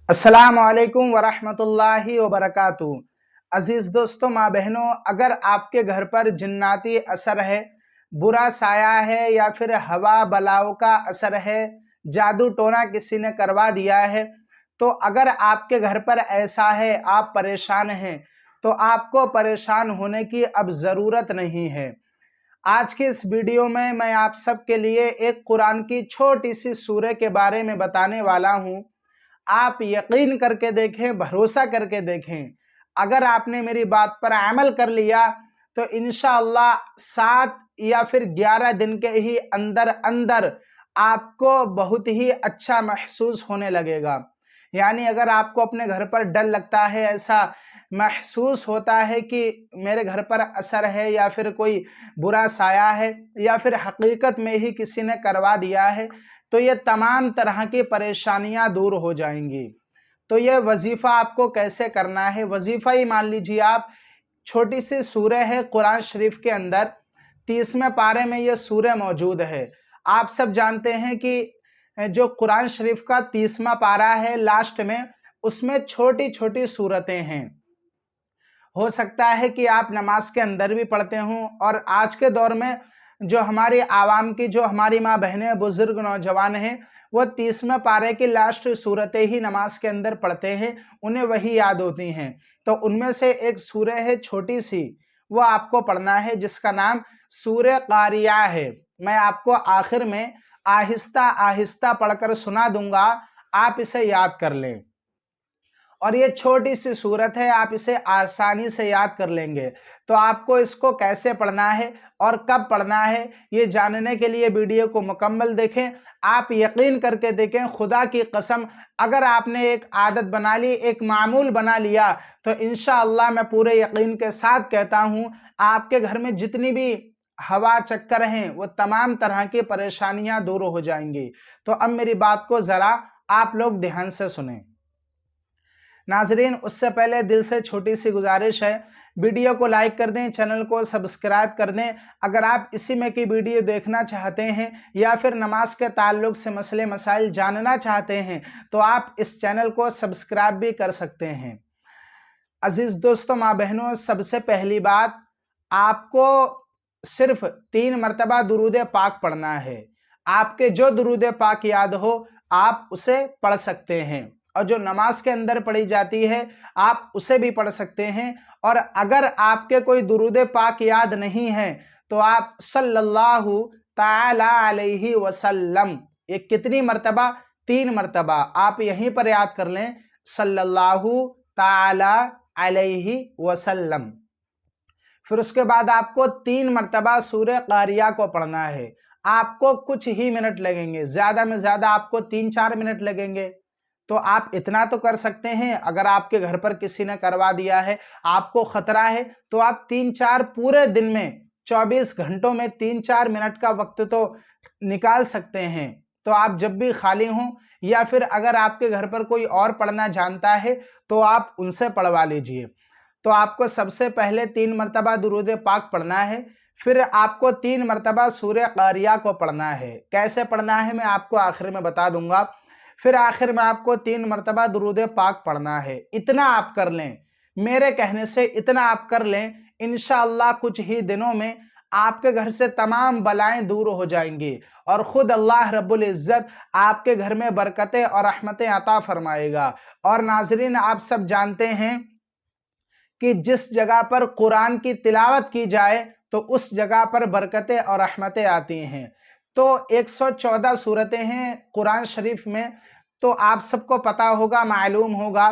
السلام علیکم ورحمۃ اللہ وبرکاتہ۔ عزیز دوستوں، ماں بہنوں، اگر آپ کے گھر پر جناتی اثر ہے، برا سایہ ہے یا پھر ہوا بلاؤ کا اثر ہے، جادو ٹونا کسی نے کروا دیا ہے، تو اگر آپ کے گھر پر ایسا ہے، آپ پریشان ہیں، تو آپ کو پریشان ہونے کی اب ضرورت نہیں ہے۔ آج کے اس ویڈیو میں آپ سب کے لیے ایک قرآن کی چھوٹی سی سورہ کے بارے میں بتانے والا ہوں۔ آپ یقین کر کے دیکھیں، بھروسہ کر کے دیکھیں، اگر آپ نے میری بات پر عمل کر لیا تو انشاءاللہ 7 یا پھر 11 دن کے ہی اندر اندر آپ کو بہت ہی اچھا محسوس ہونے لگے گا۔ یعنی اگر آپ کو اپنے گھر پر ڈر لگتا ہے، ایسا محسوس ہوتا ہے کہ میرے گھر پر اثر ہے یا پھر کوئی برا سایہ ہے یا پھر حقیقت میں ہی کسی نے کروا دیا ہے، تو یہ تمام طرح کی پریشانیاں دور ہو جائیں گی۔ تو یہ وظیفہ آپ کو کیسے کرنا ہے؟ وظیفہ ہی مان لیجیے آپ، چھوٹی سی سورہ ہے قرآن شریف کے اندر، 30ویں پارے میں یہ سورہ موجود ہے۔ آپ سب جانتے ہیں کہ جو قرآن شریف کا 30واں پارہ ہے، لاسٹ میں اس میں چھوٹی چھوٹی سورتیں ہیں۔ ہو سکتا ہے کہ آپ نماز کے اندر بھی پڑھتے ہوں، اور آج کے دور میں جو ہماری عوام کی، جو ہماری ماں بہنیں، بزرگ، نوجوان ہیں، وہ 30ویں پارے کی لاسٹ صورتیں ہی نماز کے اندر پڑھتے ہیں، انہیں وہی یاد ہوتی ہیں۔ تو ان میں سے ایک سورہ ہے چھوٹی سی، وہ آپ کو پڑھنا ہے، جس کا نام سورہ قاریہ ہے۔ میں آپ کو آخر میں آہستہ آہستہ پڑھ کر سنا دوں گا، آپ اسے یاد کر لیں۔ اور یہ چھوٹی سی سورت ہے، آپ اسے آسانی سے یاد کر لیں گے۔ تو آپ کو اس کو کیسے پڑھنا ہے اور کب پڑھنا ہے، یہ جاننے کے لیے ویڈیو کو مکمل دیکھیں۔ آپ یقین کر کے دیکھیں، خدا کی قسم، اگر آپ نے ایک عادت بنا لی، ایک معمول بنا لیا، تو انشاءاللہ میں پورے یقین کے ساتھ کہتا ہوں، آپ کے گھر میں جتنی بھی ہوا چکر ہیں، وہ تمام طرح کی پریشانیاں دور ہو جائیں گی۔ تو اب میری بات کو ذرا آپ لوگ دھیان سے سنیں۔ ناظرین، اس سے پہلے دل سے چھوٹی سی گزارش ہے، ویڈیو کو لائک کر دیں، چینل کو سبسکرائب کر دیں۔ اگر آپ اسی میں کی ویڈیو دیکھنا چاہتے ہیں یا پھر نماز کے تعلق سے مسئلے مسائل جاننا چاہتے ہیں، تو آپ اس چینل کو سبسکرائب بھی کر سکتے ہیں۔ عزیز دوستوں، ماں بہنوں، سب سے پہلی بات، آپ کو صرف 3 مرتبہ درود پاک پڑھنا ہے۔ آپ کے جو درود پاک یاد ہو، آپ اسے پڑھ سکتے ہیں، اور جو نماز کے اندر پڑھی جاتی ہے، آپ اسے بھی پڑھ سکتے ہیں۔ اور اگر آپ کے کوئی درود پاک یاد نہیں ہے، تو آپ صلی اللہ تعالی علیہ وسلم، یہ کتنی مرتبہ؟ 3 مرتبہ آپ یہیں پر یاد کر لیں، صلی اللہ تعالی علیہ وسلم۔ پھر اس کے بعد آپ کو 3 مرتبہ سورہ قاریہ کو پڑھنا ہے۔ آپ کو کچھ ہی منٹ لگیں گے، زیادہ میں زیادہ آپ کو 3-4 منٹ لگیں گے۔ تو آپ اتنا تو کر سکتے ہیں۔ اگر آپ کے گھر پر کسی نے کروا دیا ہے، آپ کو خطرہ ہے، تو آپ 3-4 پورے دن میں، 24 گھنٹوں میں 3-4 منٹ کا وقت تو نکال سکتے ہیں۔ تو آپ جب بھی خالی ہوں، یا پھر اگر آپ کے گھر پر کوئی اور پڑھنا جانتا ہے، تو آپ ان سے پڑھوا لیجئے۔ تو آپ کو سب سے پہلے 3 مرتبہ درود پاک پڑھنا ہے، پھر آپ کو 3 مرتبہ سورہ قاریہ کو پڑھنا ہے۔ کیسے پڑھنا ہے میں آپ کو آخر میں بتا دوں گا۔ پھر آخر میں آپ کو 3 مرتبہ درود پاک پڑھنا ہے۔ اتنا آپ کر لیں، میرے کہنے سے اتنا آپ کر لیں، انشاءاللہ کچھ ہی دنوں میں آپ کے گھر سے تمام بلائیں دور ہو جائیں گی، اور خود اللہ رب العزت آپ کے گھر میں برکتیں اور رحمتیں عطا فرمائے گا۔ اور ناظرین، آپ سب جانتے ہیں کہ جس جگہ پر قرآن کی تلاوت کی جائے، تو اس جگہ پر برکتیں اور رحمتیں آتی ہیں۔ تو 114 سورتیں ہیں قرآن شریف میں، تو آپ سب کو پتا ہوگا، معلوم ہوگا،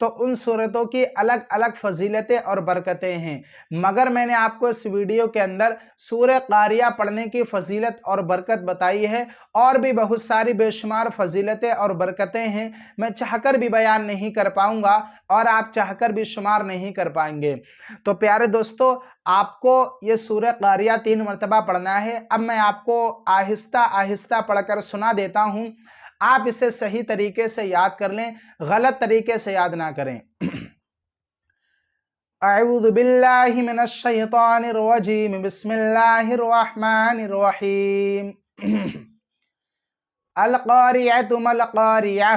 تو ان سورتوں کی الگ الگ فضیلتیں اور برکتیں ہیں۔ مگر میں نے آپ کو اس ویڈیو کے اندر سورہ قاریہ پڑھنے کی فضیلت اور برکت بتائی ہے، اور بھی بہت ساری بے شمار فضیلتیں اور برکتیں ہیں، میں چاہ کر بھی بیان نہیں کر پاؤں گا، اور آپ چاہ کر بھی شمار نہیں کر پائیں گے۔ تو پیارے دوستو، آپ کو یہ سورہ قاریہ 3 مرتبہ پڑھنا ہے۔ اب میں آپ کو آہستہ آہستہ پڑھ کر سنا دیتا ہوں، آپ اسے صحیح طریقے سے یاد کر لیں، غلط طریقے سے یاد نہ کریں۔ اعوذ باللہ من الشیطان الرجیم، بسم اللہ الرحمن الرحیم۔ القاریعۃ ما القاریعہ